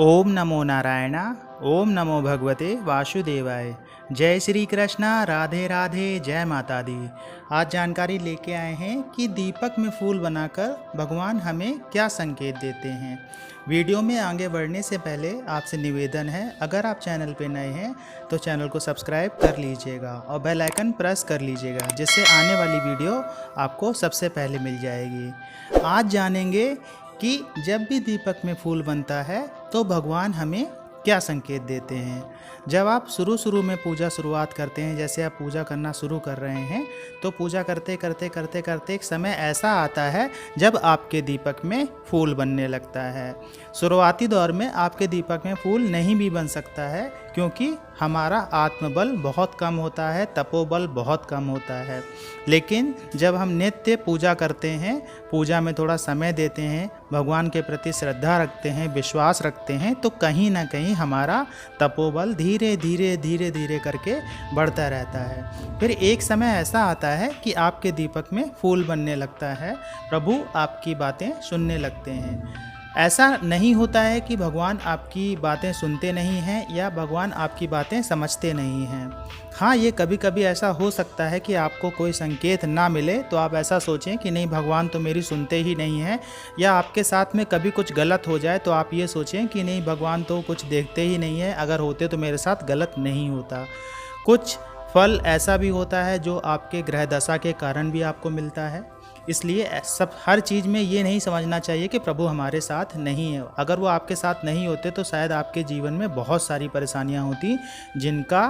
ओम नमो नारायण। ओम नमो भगवते वासुदेवाय। जय श्री कृष्णा, राधे राधे, जय माता दी। आज जानकारी लेके आए हैं कि दीपक में फूल बनाकर भगवान हमें क्या संकेत देते हैं। वीडियो में आगे बढ़ने से पहले आपसे निवेदन है, अगर आप चैनल पे नए हैं तो चैनल को सब्सक्राइब कर लीजिएगा और बेल आइकन प्रेस कर लीजिएगा, जिससे आने वाली वीडियो आपको सबसे पहले मिल जाएगी। आज जानेंगे कि जब भी दीपक में फूल बनता है तो भगवान हमें क्या संकेत देते हैं। जब आप शुरू में पूजा शुरुआत करते हैं, जैसे आप पूजा करना शुरू कर रहे हैं, तो पूजा करते करते एक समय ऐसा आता है जब आपके दीपक में फूल बनने लगता है। शुरुआती दौर में आपके दीपक में फूल नहीं भी बन सकता है, क्योंकि हमारा आत्मबल बहुत कम होता है, तपोबल बहुत कम होता है। लेकिन जब हम नित्य पूजा करते हैं, पूजा में थोड़ा समय देते हैं, भगवान के प्रति श्रद्धा रखते हैं, विश्वास रखते हैं, तो कहीं ना कहीं हमारा तपोबल धीरे धीरे करके बढ़ता रहता है। फिर एक समय ऐसा आता है कि आपके दीपक में फूल बनने लगता है, प्रभु आपकी बातें सुनने लगते हैं। ऐसा नहीं होता है कि भगवान आपकी बातें सुनते नहीं हैं या भगवान आपकी बातें समझते नहीं हैं। हाँ, ये कभी कभी ऐसा हो सकता है कि आपको कोई संकेत ना मिले तो आप ऐसा सोचें कि नहीं, भगवान तो मेरी सुनते ही नहीं हैं, या आपके साथ में कभी कुछ गलत हो जाए तो आप ये सोचें कि नहीं, भगवान तो कुछ देखते ही नहीं है, अगर होते तो मेरे साथ गलत नहीं होता। कुछ फल ऐसा भी होता है जो आपके ग्रह दशा के कारण भी आपको मिलता है। इसलिए सब हर चीज़ में ये नहीं समझना चाहिए कि प्रभु हमारे साथ नहीं है। अगर वो आपके साथ नहीं होते तो शायद आपके जीवन में बहुत सारी परेशानियां होती जिनका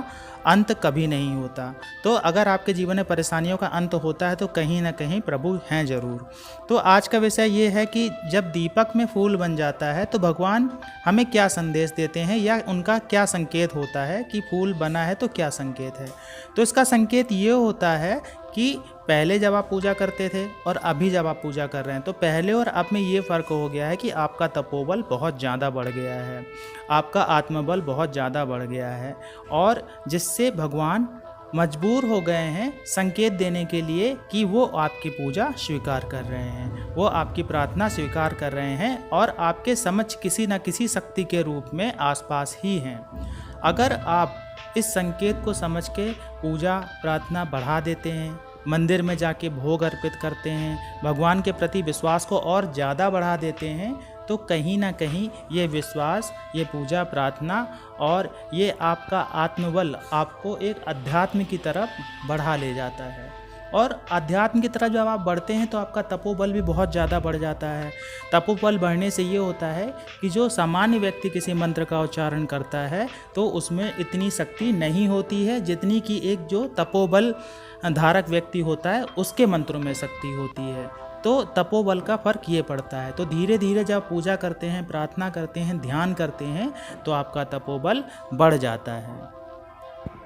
अंत कभी नहीं होता। तो अगर आपके जीवन में परेशानियों का अंत होता है तो कहीं ना कहीं प्रभु हैं ज़रूर। तो आज का विषय ये है कि जब दीपक में फूल बन जाता है तो भगवान हमें क्या संदेश देते हैं या उनका क्या संकेत होता है कि फूल बना है तो क्या संकेत है। तो इसका संकेत ये होता है कि पहले जब आप पूजा करते थे और अभी जब आप पूजा कर रहे हैं, तो पहले और अब में ये फ़र्क हो गया है कि आपका तपोबल बहुत ज़्यादा बढ़ गया है, आपका आत्मबल बहुत ज़्यादा बढ़ गया है, और जिससे भगवान मजबूर हो गए हैं संकेत देने के लिए कि वो आपकी पूजा स्वीकार कर रहे हैं, वो आपकी प्रार्थना स्वीकार कर रहे हैं और आपके समक्ष किसी न किसी शक्ति के रूप में आसपास ही हैं। अगर आप इस संकेत को समझ के पूजा प्रार्थना बढ़ा देते हैं, मंदिर में जाके भोग अर्पित करते हैं, भगवान के प्रति विश्वास को और ज़्यादा बढ़ा देते हैं, तो कहीं ना कहीं ये विश्वास, ये पूजा प्रार्थना और ये आपका आत्मबल आपको एक अध्यात्म की तरफ बढ़ा ले जाता है। और अध्यात्म की तरफ जब आप बढ़ते हैं तो आपका तपोबल भी बहुत ज़्यादा बढ़ जाता है। तपोबल बढ़ने से ये होता है कि जो सामान्य व्यक्ति किसी मंत्र का उच्चारण करता है तो उसमें इतनी शक्ति नहीं होती है जितनी कि एक जो तपोबल धारक व्यक्ति होता है उसके मंत्रों में शक्ति होती है। तो तपोबल का फ़र्क ये पड़ता है। तो धीरे धीरे जब पूजा करते हैं, प्रार्थना करते हैं, ध्यान करते हैं, तो आपका तपोबल बढ़ जाता है।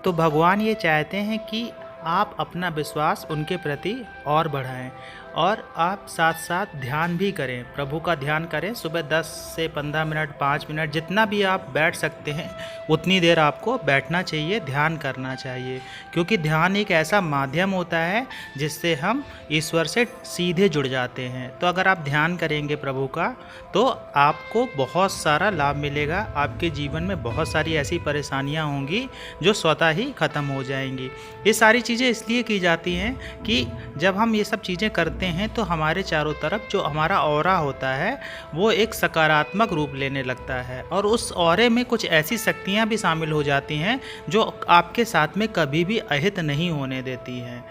तो भगवान ये चाहते हैं कि आप अपना विश्वास उनके प्रति और बढ़ाएं और आप साथ साथ ध्यान भी करें, प्रभु का ध्यान करें। सुबह 10 से 15 मिनट, 5 मिनट, जितना भी आप बैठ सकते हैं उतनी देर आपको बैठना चाहिए, ध्यान करना चाहिए, क्योंकि ध्यान एक ऐसा माध्यम होता है जिससे हम ईश्वर से सीधे जुड़ जाते हैं। तो अगर आप ध्यान करेंगे प्रभु का तो आपको बहुत सारा लाभ मिलेगा, आपके जीवन में बहुत सारी ऐसी परेशानियां होंगी जो स्वतः ही ख़त्म हो जाएंगी। ये सारी चीज़ें इसलिए की जाती हैं कि जब हम ये सब चीज़ें करते हैं तो हमारे चारों तरफ जो हमारा ऑरा होता है वो एक सकारात्मक रूप लेने लगता है, और उस ऑरे में कुछ ऐसी शक्तियां भी शामिल हो जाती हैं जो आपके साथ में कभी भी अहित नहीं होने देती हैं।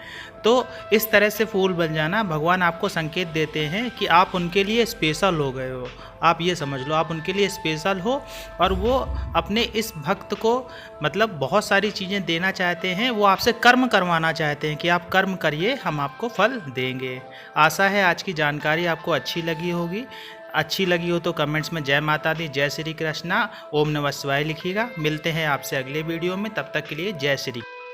तो इस तरह से फूल बन जाना, भगवान आपको संकेत देते हैं कि आप उनके लिए स्पेशल हो गए हो। आप ये समझ लो, आप उनके लिए स्पेशल हो, और वो अपने इस भक्त को मतलब बहुत सारी चीज़ें देना चाहते हैं। वो आपसे कर्म करवाना चाहते हैं कि आप कर्म करिए, हम आपको फल देंगे। आशा है आज की जानकारी आपको अच्छी लगी होगी। अच्छी लगी हो तो कमेंट्स में जय माता दी, जय श्री कृष्णा, ओम नमः शिवाय लिखिएगा। मिलते हैं आपसे अगले वीडियो में, तब तक के लिए जय श्री।